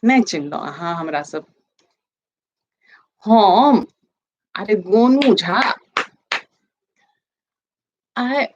नहीं चिन्हलो अहाँ हमरा सब। हम अरे गोनू झा। आए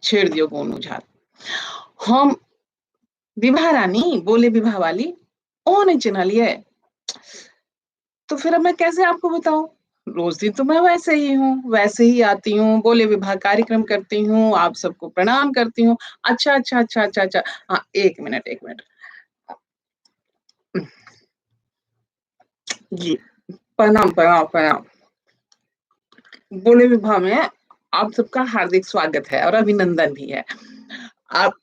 छेड़ दियो गोनू झा। हम विभा रानी बोले विभा वाली। ओ नहीं चिन्हलिए। तो फिर अब मैं कैसे आपको बताऊं। रोज दिन तो मैं वैसे ही हूँ, वैसे ही आती हूँ, बोले विभाग कार्यक्रम करती हूँ, आप सबको प्रणाम करती हूँ। अच्छा अच्छा अच्छा अच्छा अच्छा। हाँ एक मिनट एक मिनट। जी प्रणाम प्रणाम प्रणाम। बोले विभा में आप सबका हार्दिक स्वागत है और अभिनंदन भी है। आप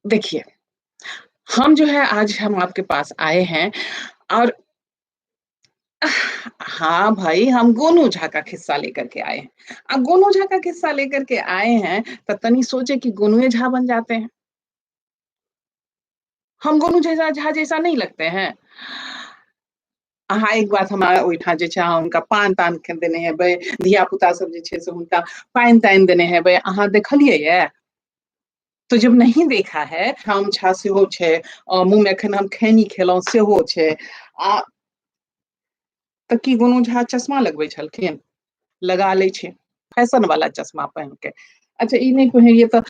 देखिए, हम जो है आज हम आपके पास आए हैं और हाँ भाई हम गोनू झा का किस्सा लेकर के आए हैं। अब गोनू झा का किस्सा लेकर के आए हैं तो तनी सोचे कि गोनू झा बन जाते हैं। हम गोनू झा जैसा नहीं लगते हैं। अहाँ एक बात हमारा ओहिठाम जे छै अहाँ हुनका पान तान के देने हेबै, धिया पुता सब जे छै से हुनका पानि तानि देने हेबै, अहाँ देखलियै ये। तो जब नहीं देखा है हम छा सेहो छै, मुंह में एखन हम खैनी खेलौं सेहो छै। आ तऽ की गोनू झा चश्मा लगबै छलखिन। लगा लै छै फैशन वाला चश्मा पहन के। अच्छा ई नहीं पहिरिए तऽ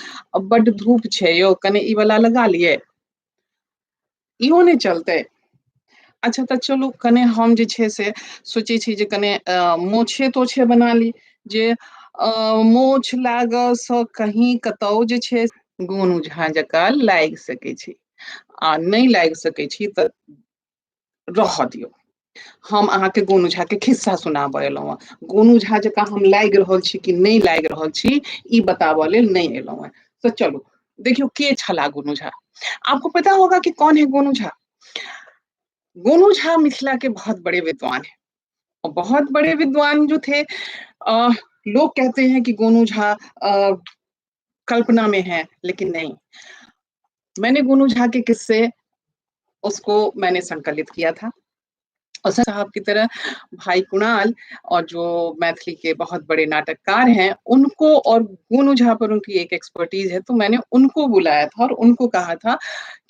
बड्ड धूप छै यौ, कने ई वाला लगा लियै। इहो नहीं चलतै। अच्छा तऽ चलू कने हम जे छै से सोचै छी जे कने मोछे तोछे बना ली, जे मोछ लागऽ सँ कहीं कतौ जे छै गोनू झा जकाँ लागि सकै छी। आ नहीं लागि सकै छी तऽ रहऽ दियौ। हम अहाँके गोनू झा के खिस्सा सुनाबऽ एलहुँ हेँ। गोनू झा जकाँ हम लागि रहल छी कि नहीं लागि रहल छी ई बताबऽ लेल नहीं एलहुँ हेँ। तो चलू देखियो के छला गोनू झा। आपको पता होगा कि कौन है गोनू झा। गोनू झा मिथिला के बहुत बड़े विद्वान हैं और बहुत बड़े विद्वान जो थे। अ, लोग कहते हैं कि गोनू झा कल्पना में है, लेकिन नहीं। मैंने गोनू झा के किस्से उसको मैंने संकलित किया था और साहब की तरह भाई कुणाल और जो मैथिली के बहुत बड़े नाटककार हैं उनको, और गोनू झा पर उनकी एक एक्सपर्टीज है, तो मैंने उनको बुलाया था और उनको कहा था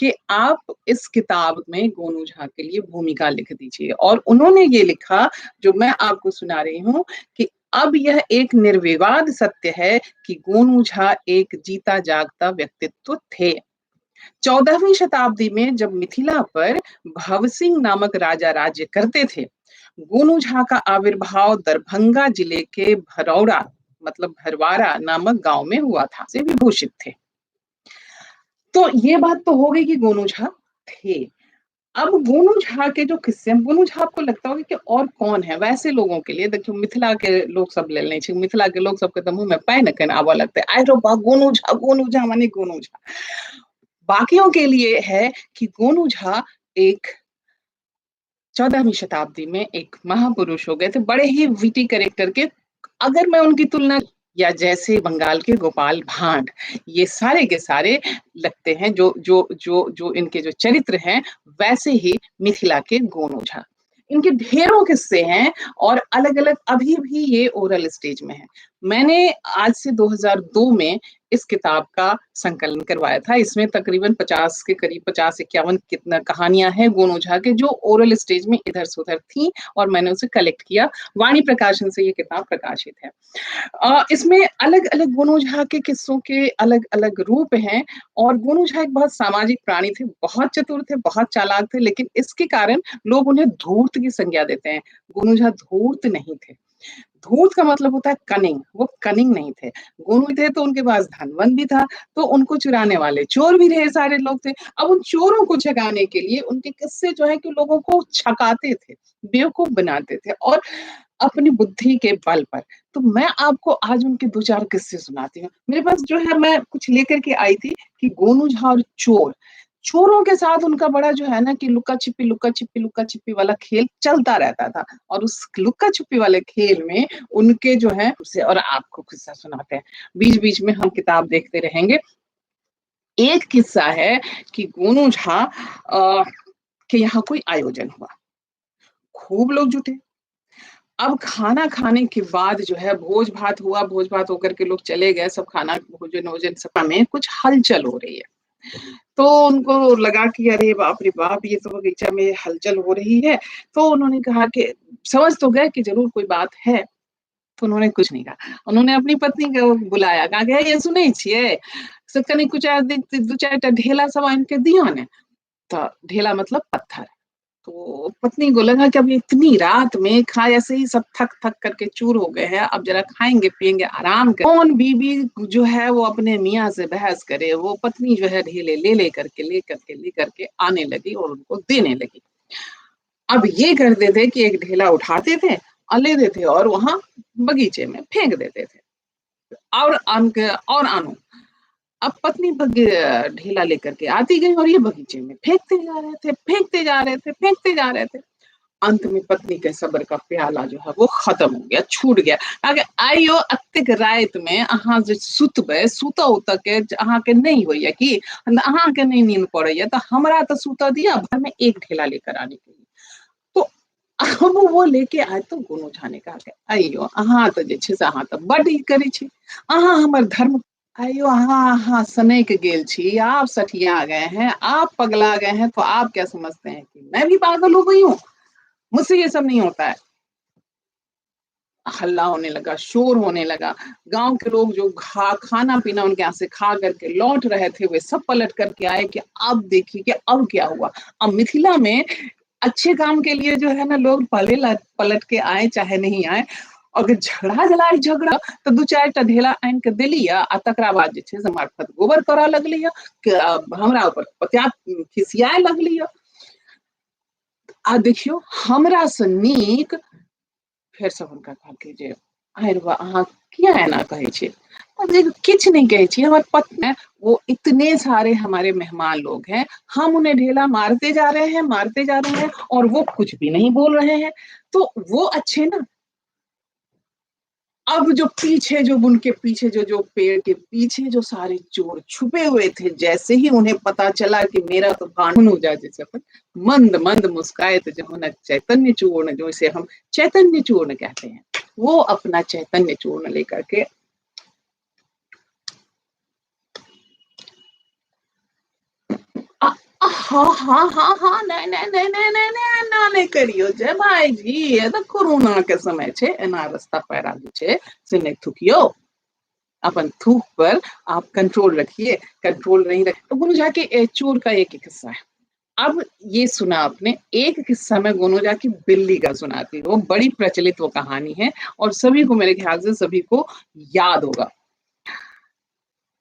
कि आप इस किताब में गोनू झा के लिए भूमिका लिख दीजिए। और उन्होंने ये लिखा जो मैं आपको सुना रही हूँ कि अब यह एक निर्विवाद सत्य है कि गोनू झा एक जीता जागता व्यक्तित्व थे। 14वीं शताब्दी में जब मिथिला पर भवसिंह नामक राजा राज्य करते थे, गोनू झा का आविर्भाव दरभंगा जिले के भरौड़ा मतलब भरवारा नामक गांव में हुआ था, से विभूषित थे। तो ये बात तो हो गई कि गोनू झा थे। अब गोनू झा के जो किस्से, गोनू झा आपको लगता होगा कि और कौन है वैसे लोगों के लिए। देखियो मिथिला के लोग सब ले नहीं, मिथिला के लोग सबके तो मुंह में पाय न आवा लगते, आय रो बा गोनू झा माने गोनू झा। बाकियों के लिए है कि गोनू झा एक 14वीं शताब्दी में एक महापुरुष हो गए थे, बड़े ही विटी कैरेक्टर के। अगर मैं उनकी तुलना या जैसे बंगाल के गोपाल भांड, ये सारे के सारे लगते हैं जो जो जो जो इनके जो चरित्र हैं वैसे ही मिथिला के गोनू झा। इनके ढेरों किस्से हैं और अलग अलग अभी भी ये ओरल स्टेज में है। मैंने आज से 2002 में इस किताब का संकलन करवाया था। इसमें तकरीबन 50 के करीब 50-51 कितना कहानियां हैं गोनू झा के, जो ओरल स्टेज में इधर से उधर थी और मैंने उसे कलेक्ट किया। वाणी प्रकाशन से ये किताब प्रकाशित है। इसमें अलग अलग गोनू झा के किस्सों के अलग अलग रूप हैं। और गोनू झा एक बहुत सामाजिक प्राणी थे, बहुत चतुर थे, बहुत चालाक थे, लेकिन इसके कारण लोग उन्हें धूर्त की संज्ञा देते हैं। गोनू झा धूर्त नहीं थे। धूर्त का मतलब होता है कनिंग, वो कनिंग नहीं थे। गोनू थे तो उनके पास धनवंत भी था, तो उनको चुराने वाले चोर भी ढेर सारे लोग थे। अब उन चोरों को छकाने के लिए उनके किस्से जो है कि लोगों को छकाते थे, बेवकूफ बनाते थे और अपनी बुद्धि के बल पर। तो मैं आपको आज उनके दो चार किस्से सुनाती हूँ। मेरे पास जो है मैं कुछ लेकर के आई थी कि गोनू झा और चोर, चोरों के साथ उनका बड़ा जो है ना कि लुक्का छिपी वाला खेल चलता रहता था। और उस लुक्का छिपी वाले खेल में उनके जो है उसे, और आपको किस्सा सुनाते हैं, बीच बीच में हम किताब देखते रहेंगे। एक किस्सा है कि गोनू झा के यहाँ कोई आयोजन हुआ, खूब लोग जुटे। अब खाना खाने के बाद जो है भोज भात हुआ, भोज भात होकर के लोग चले गए, सब खाना भोजन वोजन सब में कुछ हलचल हो रही है। तो उनको लगा कि अरे बाप रे बाप! ये तो बगीचा में हलचल हो रही है। तो उन्होंने कहा कि समझ तो गए कि ज़रूर कोई बात है, तो उन्होंने कुछ नहीं कहा। उन्होंने अपनी पत्नी को बुलाया, कहा कि "हे ये सुनै छियै, से कनि कुछ 2-4 टा ढेला सब आनि के दिअ ने।" तो ढेला मतलब पत्थर। तो पत्नी को लगा कि अब इतनी रात में खा ऐसे ही सब थक-थक करके चूर हो गए हैं, अब ज़रा खाएँगे-पिएँगे, आराम करें। कौन बीवी जो है वो अपने मियाँ से बहस करे, वो पत्नी जो है ढेले ले करके आने लगी और उनको देने लगी। अब ये करते थे कि एक ढेला उठाते थे और लेते थे और वहाँ बगीचे में फेंक देते थे और आनो। अब पत्नी ढेला लेकर के आती गई और ये बगीचे में फेंकते जा रहे थे। अंत में पत्नी के सब्र का प्याला जो है वो खत्म हो गया, छूट गया। आगे आइयो अतेक रात में अहाँ जे सुतबै, सुतऽ के अहाँ के नहीं होइए कि अहाँ के नहीं नींद पड़ैया तो हमरा तो सुतऽ दिअ, भर में एक ढेला लेकर आने के लिए। तो अब वो लेके आए तो गोनू झा ने कहा कि अइयो अहाँ तो जे छै से अहाँ तो बड्ड ई करै छी। अहाँ हमर धर्म अइयो अहाँ सनक गेल छी, आप सठिया गए हैं, आप पगला गए हैं तो आप क्या समझते हैं कि मैं भी पागल हो गई हूँ? मुझसे ये सब नहीं होता है। हल्ला होने लगा, शोर होने लगा। गाँव के लोग जो खाना-पीना उनके यहाँ से खा करके लौट रहे थे, वे सब पलट कर के आए कि अब देखिए कि अब क्या हुआ। अब मिथिला में अच्छे काम के लिए जो है ना लोग पहले पलट के आए चाहे नहीं आए। अगर झगड़ा तो 2-4 टा ढेला आनि के देलियै आ तकरा बाद जे छै से मार्फत गोबर करऽ लगलियै कि हमरा ऊपर खिसियाए लगलियै। आ देखियौ हमरा से नीक फेर से हुनका कहलकै जे आहिर बा अहाँ किया एना कहै छी? किछ नहीं कहै छी, हमर पत्नी है, वो इतने सारे हमारे मेहमान लोग हैं, हम उन्हें ढेला मारते जा रहे हैं और वो कुछ भी नहीं बोल रहे हैं, तो वो अच्छे ना। अब जो पीछे जो उनके पीछे जो पेड़ के पीछे जो सारे चोर छुपे हुए थे, जैसे ही उन्हें पता चला कि मेरा तो भांडुन हो जाए जैसे अपन मंद-मंद मुस्काए तो जो है ना चैतन्य चूर्ण जो इसे हम चैतन्य चूर्ण कहते हैं, वो अपना चैतन्य चूर्ण लेकर के हाँ, नहीं, एना नहीं करियो जे भाईजी, ये तो कोरोना के समय छे, एना रास्ता पैरा जे छे से नहीं थूकियो। अपन थूक पर आप कंट्रोल रखिए, कंट्रोल नहीं रख तो गोनू के चोर का एक ही किस्सा है। अब ये सुना आपने, एक किस्सा मैं गोनू की बिल्ली का सुनाती हूँ, वो बड़ी प्रचलित वो कहानी है और सभी को मेरे ख्याल से सभी को याद होगा।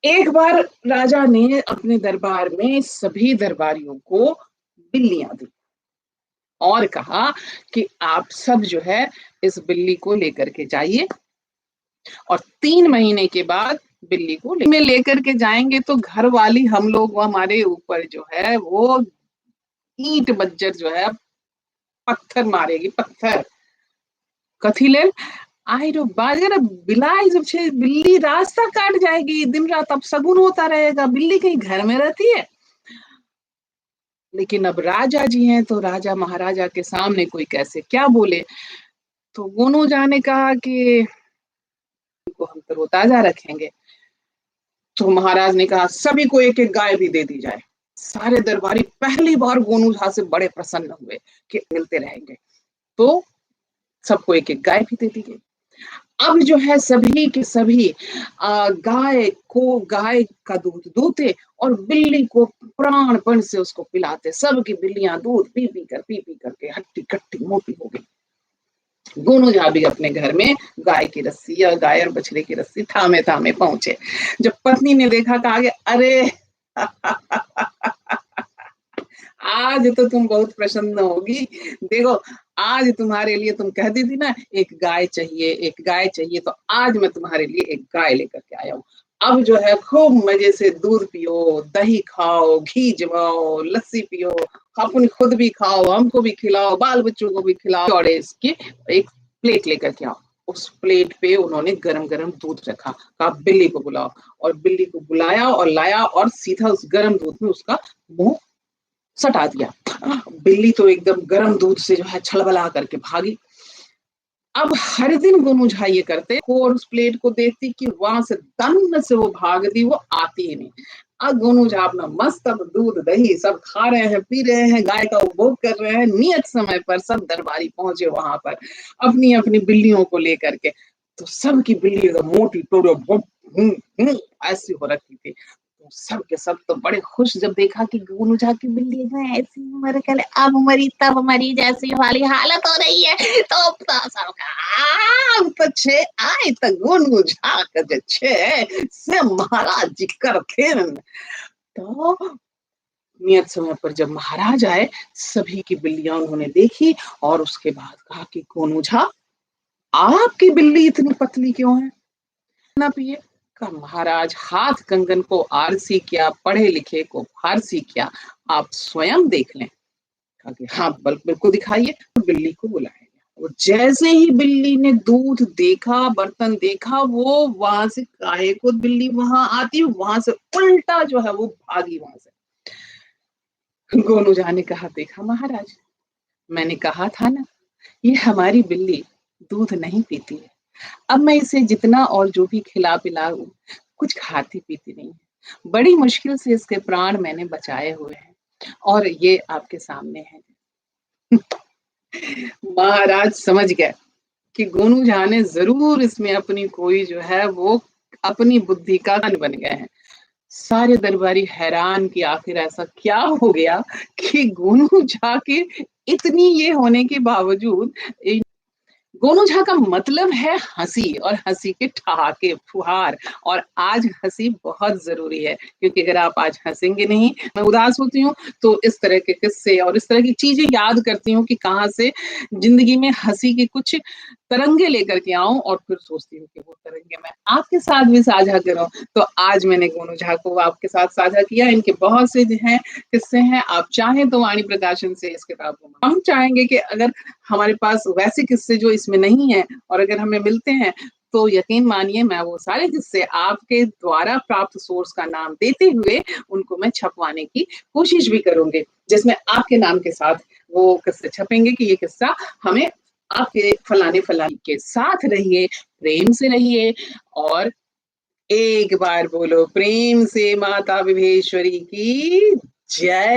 एक बार राजा ने अपने दरबार में सभी दरबारियों को बिल्लियां दी और कहा कि आप सब जो है इस बिल्ली को लेकर के जाइए और 3 महीने के बाद बिल्ली को में लेकर के जाएंगे तो घर वाली हम लोग हमारे ऊपर जो है वो ईंट बज्जर जो है पत्थर मारेगी पत्थर कथी लेल आई रो बाजर बिलाई जब छे बिल्ली रास्ता काट जाएगी दिन रात अब शगुन होता रहेगा बिल्ली कहीं घर में रहती है लेकिन अब राजा जी हैं तो राजा महाराजा के सामने कोई कैसे क्या बोले तो गोनू जा ने कहा कि को हम तरोताजा रखेंगे तो महाराज ने कहा सभी को एक एक गाय भी दे दी जाए सारे दरबारी पहली बार गोनू झा से बड़े प्रसन्न हुए कि मिलते रहेंगे तो सबको एक एक गाय भी दे दी गई अब जो है सभी के सभी गाय का दूध दूते और बिल्ली को प्राणपण से उसको पिलाते सबकी बिल्लियां दूध पी करके हट्टी कट्टी मोटी हो गई दोनों जहाँ भी अपने घर में गाय की रस्सी या गाय और बछड़े की रस्सी थामे थामे पहुंचे जब पत्नी ने देखा कहा कि अरे आज तो तुम बहुत प्रसन्न होगी देखो आज तुम्हारे लिए तुम कह दी थी ना एक गाय चाहिए तो आज मैं तुम्हारे लिए एक गाय लेकर के आया हूँ अब जो है खूब मजे से दूध पियो दही खाओ घी जमाओ लस्सी पियो अपन खुद भी खाओ हमको भी खिलाओ बाल बच्चों को भी खिलाओ और इसकी एक प्लेट लेकर के आओ उस प्लेट पे उन्होंने गरम गरम दूध रखा कहा बिल्ली को बुलाओ और बिल्ली को बुलाया और लाया और सीधा उस गरम दूध में उसका मुंह सटा दिया बिल्ली तो एकदम गर्म दूध से जो है छलबला करके भागी अब हर दिन गोनू झा ये करते और उस प्लेट को देखती कि वहां से दम से वो भागती वो आती ही नहीं गोनू झा अपना मस्त अब दूध दही सब खा रहे हैं, पी रहे हैं, गाय का उपभोग कर रहे हैं। नियत समय पर सब दरबारी पहुंचे वहां पर अपनी अपनी बिल्लियों को लेकर के। तो सबकी बिल्ली एकदम मोटी टोटो ऐसी हो रखी थी। तो सब के सब तो बड़े खुश जब देखा कि गोनू झा की बिल्ली जो है ऐसी मर कल अब मरी तब मरी जैसी वाली हालत हो रही है। तो सब अब तो छे आए तो गोनू झा का जो छे से महाराज जी कर खेन। तो नियत समय पर जब महाराज आए, सभी की बिल्लियां उन्होंने देखी और उसके बाद कहा कि गोनू झा, आपकी बिल्ली इतनी पतली क्यों है? ना पिए का महाराज हाथ कंगन को आरसी किया, पढ़े लिखे को फारसी किया, आप स्वयं देख लें। कहा कि हाँ बिल्कुल दिखाइए। तो बिल्ली को बुलाया गया और जैसे ही बिल्ली ने दूध देखा, बर्तन देखा, वो वहां से काहे को बिल्ली वहां आती, वहां से उल्टा जो है वो भागी वहां से। गोनू झा ने कहा, देखा महाराज, मैंने कहा था ना, ये हमारी बिल्ली दूध नहीं पीती है। अब मैं इसे जितना और जो भी खिला पिला कुछ खाती पीती नहीं है। बड़ी मुश्किल से इसके प्राण मैंने बचाए हुए हैं और ये आपके सामने है। महाराज समझ गए कि गोनू झा ने जरूर इसमें अपनी कोई जो है वो अपनी बुद्धि का धन बन गए हैं। सारे दरबारी हैरान कि आखिर ऐसा क्या हो गया कि गोनू झा के इतनी ये होने के बावजूद गोनू झा का मतलब है हंसी और हंसी के ठहाके फुहार। और आज हंसी बहुत जरूरी है क्योंकि अगर आप आज हंसेंगे नहीं, मैं उदास होती हूँ तो इस तरह के किस्से और इस तरह की चीजें याद करती हूँ कि कहाँ से जिंदगी में हंसी की कुछ तरंगे लेकर के आऊं और फिर सोचती हूँ कि वो तरंगे मैं आपके साथ भी साझा करूं। तो आज मैंने गोनू झा को आपके साथ साझा किया। इनके बहुत से हैं किस्से हैं, आप चाहें तो वाणी प्रकाशन से इस किताब को हम चाहेंगे कि अगर हमारे पास वैसे किस्से जो इसमें नहीं है और अगर हमें मिलते हैं तो यकीन मानिए मैं वो सारे किस्से आपके द्वारा प्राप्त सोर्स का नाम देते हुए उनको मैं छपवाने की कोशिश भी करूंगी, जिसमें आपके नाम के साथ वो किस्से छपेंगे कि ये किस्सा हमें आपके फलाने फलाने के साथ रहिए, प्रेम से रहिए। और एक बार बोलो प्रेम से माता विभेश्वरी की जय।